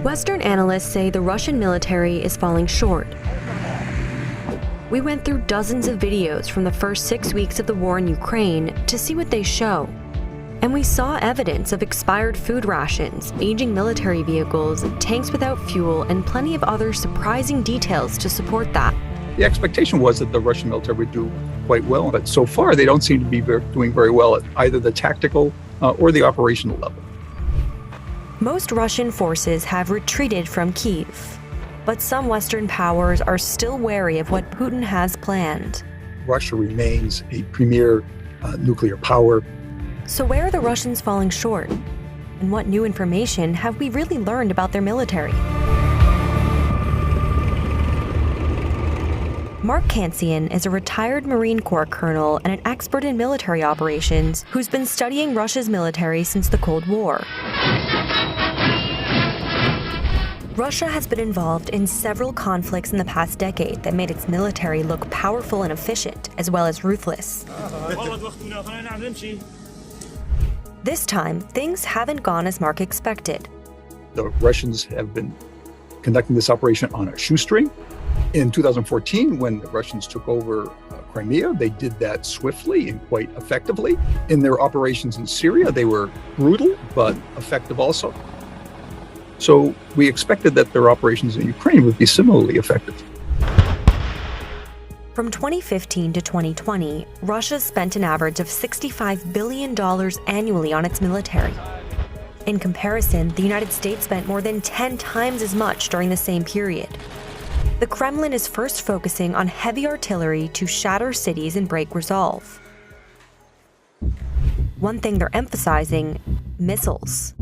Western analysts say the Russian military is falling short. We went through dozens of videos from the first 6 weeks of the war in Ukraine to see what they show. And we saw evidence of expired food rations, aging military vehicles, tanks without fuel, and plenty of other surprising details to support that. The expectation was that the Russian military would do quite well, but so far they don't seem to be doing very well at either the tactical or the operational level. Most Russian forces have retreated from Kyiv, but some Western powers are still wary of what Putin has planned. Russia remains a premier nuclear power. So where are the Russians falling short? And what new information have we really learned about their military? Mark Kantsian is a retired Marine Corps colonel and an expert in military operations who's been studying Russia's military since the Cold War. Russia has been involved in several conflicts in the past decade that made its military look powerful and efficient, as well as ruthless. This time, things haven't gone as Mark expected. The Russians have been conducting this operation on a shoestring. In 2014, when the Russians took over Crimea, they did that swiftly and quite effectively. In their operations in Syria, they were brutal, but effective also. So we expected that their operations in Ukraine would be similarly effective. From 2015 to 2020, Russia spent an average of $65 billion annually on its military. In comparison, the United States spent more than 10 times as much during the same period. The Kremlin is first focusing on heavy artillery to shatter cities and break resolve. One thing they're emphasizing: missiles.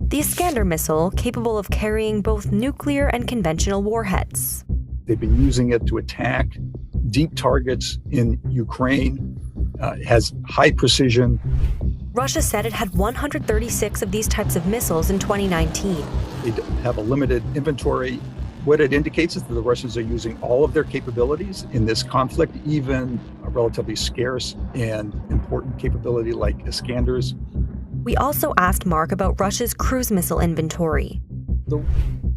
The Iskander missile, capable of carrying both nuclear and conventional warheads. They've been using it to attack deep targets in Ukraine. It has high precision. Russia said it had 136 of these types of missiles in 2019. They have a limited inventory. What it indicates is that the Russians are using all of their capabilities in this conflict, even a relatively scarce and important capability like Iskanders. We also asked Mark about Russia's cruise missile inventory. The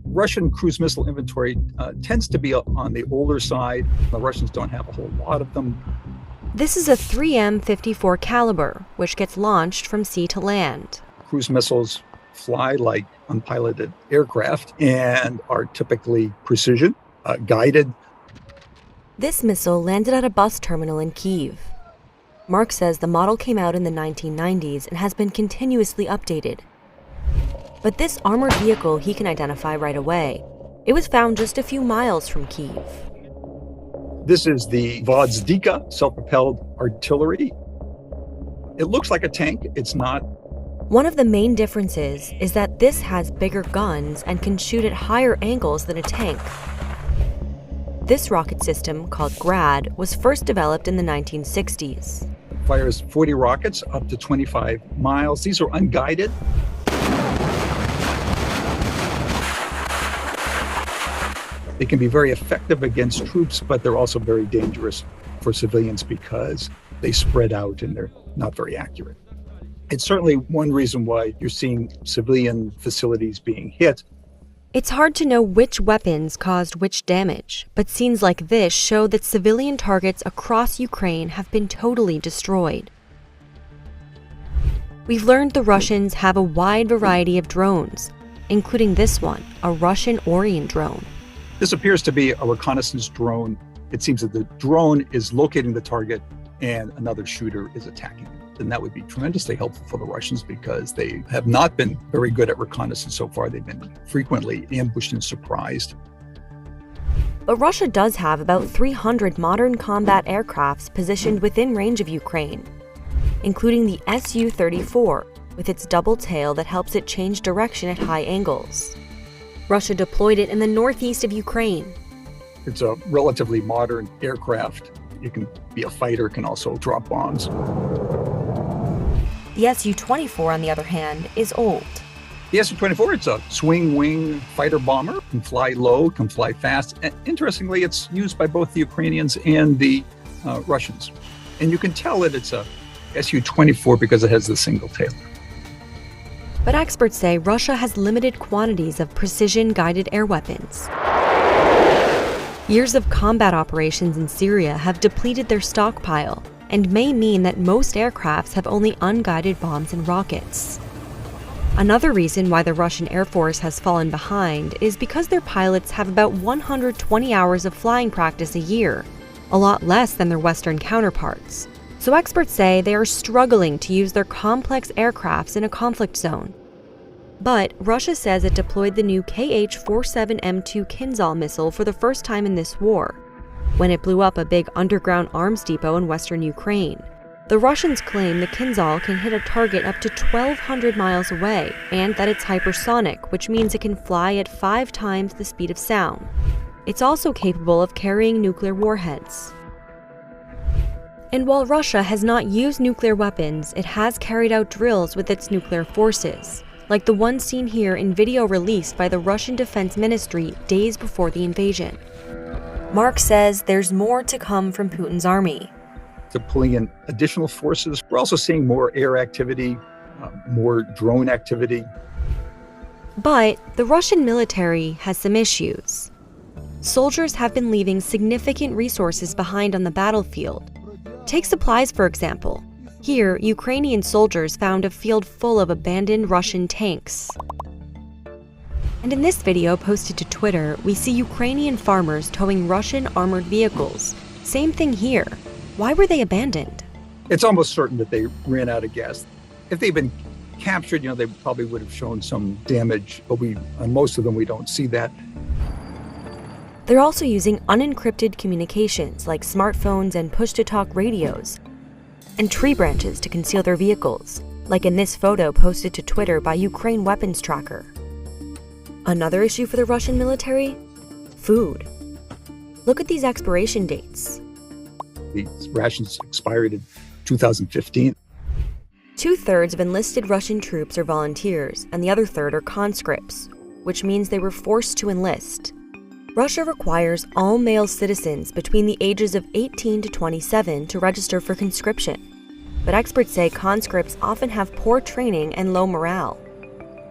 Russian cruise missile inventory tends to be on the older side. The Russians don't have a whole lot of them. This is a 3M54 caliber, which gets launched from sea to land. Cruise missiles fly like unpiloted aircraft and are typically precision, guided. This missile landed at a bus terminal in Kyiv. Mark says the model came out in the 1990s and has been continuously updated. But this armored vehicle he can identify right away. It was found just a few miles from Kyiv. This is the Gvozdika self-propelled artillery. It looks like a tank. It's not. One of the main differences is that this has bigger guns and can shoot at higher angles than a tank. This rocket system, called GRAD, was first developed in the 1960s. It fires 40 rockets up to 25 miles. These are unguided. They can be very effective against troops, but they're also very dangerous for civilians because they spread out and they're not very accurate. It's certainly one reason why you're seeing civilian facilities being hit. It's hard to know which weapons caused which damage, but scenes like this show that civilian targets across Ukraine have been totally destroyed. We've learned the Russians have a wide variety of drones, including this one, a Russian Orion drone. This appears to be a reconnaissance drone. It seems that the drone is locating the target and another shooter is attacking it. And that would be tremendously helpful for the Russians because they have not been very good at reconnaissance so far. They've been frequently ambushed and surprised. But Russia does have about 300 modern combat aircrafts positioned within range of Ukraine, including the Su-34, with its double tail that helps it change direction at high angles. Russia deployed it in the northeast of Ukraine. It's a relatively modern aircraft. It can be a fighter, can also drop bombs. The Su-24, on the other hand, is old. The Su-24, it's a swing-wing fighter bomber, can fly low, can fly fast. And interestingly, it's used by both the Ukrainians and the Russians. And you can tell that it's a Su-24 because it has the single tail. But experts say Russia has limited quantities of precision-guided air weapons. Years of combat operations in Syria have depleted their stockpile and may mean that most aircrafts have only unguided bombs and rockets. Another reason why the Russian Air Force has fallen behind is because their pilots have about 120 hours of flying practice a year, a lot less than their Western counterparts. So experts say they are struggling to use their complex aircrafts in a conflict zone. But Russia says it deployed the new Kh-47M2 Kinzhal missile for the first time in this war, when it blew up a big underground arms depot in western Ukraine. The Russians claim the Kinzhal can hit a target up to 1,200 miles away, and that it's hypersonic, which means it can fly at 5 times the speed of sound. It's also capable of carrying nuclear warheads. And while Russia has not used nuclear weapons, it has carried out drills with its nuclear forces, like the one seen here in video released by the Russian Defense Ministry days before the invasion. Mark says there's more to come from Putin's army. They're pulling in additional forces. We're also seeing more air activity, more drone activity. But the Russian military has some issues. Soldiers have been leaving significant resources behind on the battlefield. Take supplies, for example. Here, Ukrainian soldiers found a field full of abandoned Russian tanks. And in this video posted to Twitter, we see Ukrainian farmers towing Russian armored vehicles. Same thing here. Why were they abandoned? It's almost certain that they ran out of gas. If they'd been captured, they probably would have shown some damage, but on most of them, we don't see that. They're also using unencrypted communications like smartphones and push-to-talk radios, and tree branches to conceal their vehicles, like in this photo posted to Twitter by Ukraine Weapons Tracker. Another issue for the Russian military? Food. Look at these expiration dates. These rations expired in 2015. 2/3 of enlisted Russian troops are volunteers, and the other third are conscripts, which means they were forced to enlist. Russia requires all male citizens between the ages of 18 to 27 to register for conscription. But experts say conscripts often have poor training and low morale.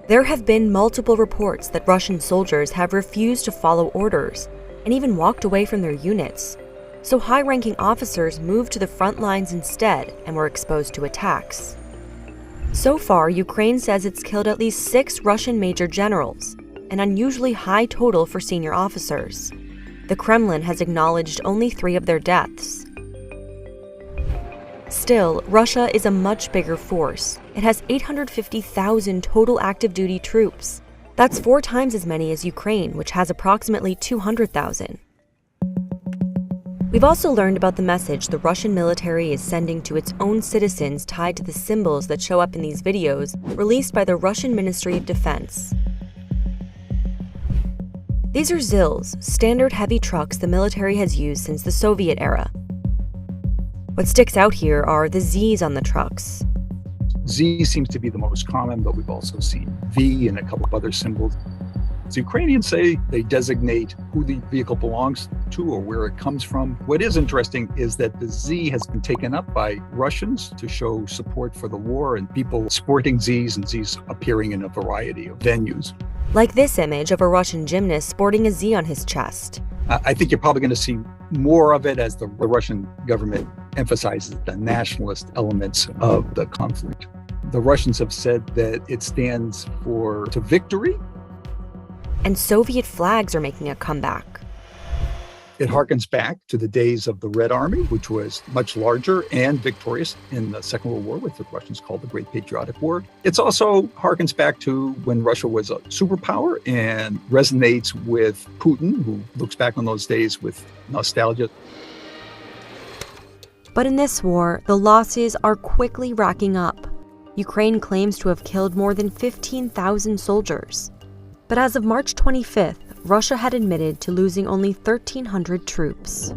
There have been multiple reports that Russian soldiers have refused to follow orders and even walked away from their units. So high-ranking officers moved to the front lines instead and were exposed to attacks. So far, Ukraine says it's killed at least 6 Russian major generals, an unusually high total for senior officers. The Kremlin has acknowledged only 3 of their deaths. Still, Russia is a much bigger force. It has 850,000 total active-duty troops. That's 4 times as many as Ukraine, which has approximately 200,000. We've also learned about the message the Russian military is sending to its own citizens tied to the symbols that show up in these videos released by the Russian Ministry of Defense. These are ZILs, standard heavy trucks the military has used since the Soviet era. What sticks out here are the Z's on the trucks. Z seems to be the most common, but we've also seen V and a couple of other symbols. The Ukrainians say they designate who the vehicle belongs to or where it comes from. What is interesting is that the Z has been taken up by Russians to show support for the war, and people sporting Zs and Zs appearing in a variety of venues. Like this image of a Russian gymnast sporting a Z on his chest. I think you're probably going to see more of it as the Russian government emphasizes the nationalist elements of the conflict. The Russians have said that it stands to victory. And Soviet flags are making a comeback. It harkens back to the days of the Red Army, which was much larger and victorious in the Second World War, which the Russians called the Great Patriotic War. It's also harkens back to when Russia was a superpower and resonates with Putin, who looks back on those days with nostalgia. But in this war, the losses are quickly racking up. Ukraine claims to have killed more than 15,000 soldiers. But as of March 25th, Russia had admitted to losing only 1,300 troops.